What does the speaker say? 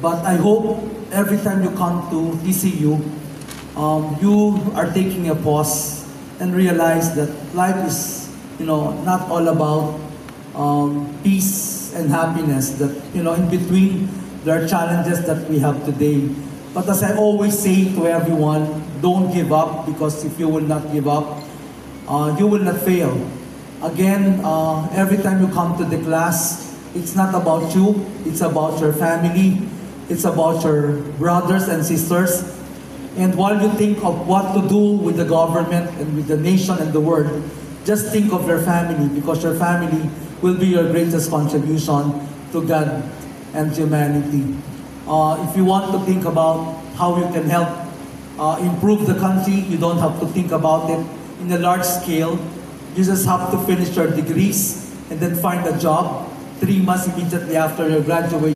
But I hope every time you come to TCU, you are taking a pause and realize that life is, not all about peace and happiness. That, in between, there are challenges that we have today. But as I always say to everyone, don't give up, because if you will not give up, you will not fail. Again, every time you come to the class, it's not about you, it's about your family, it's about your brothers and sisters. And while you think of what to do with the government and with the nation and the world, just think of your family, because your family will be your greatest contribution to God and humanity. If you want to think about how you can help improve the country, you don't have to think about it in a large scale. You just have to finish your degrees and then find a job 3 months immediately after your graduation.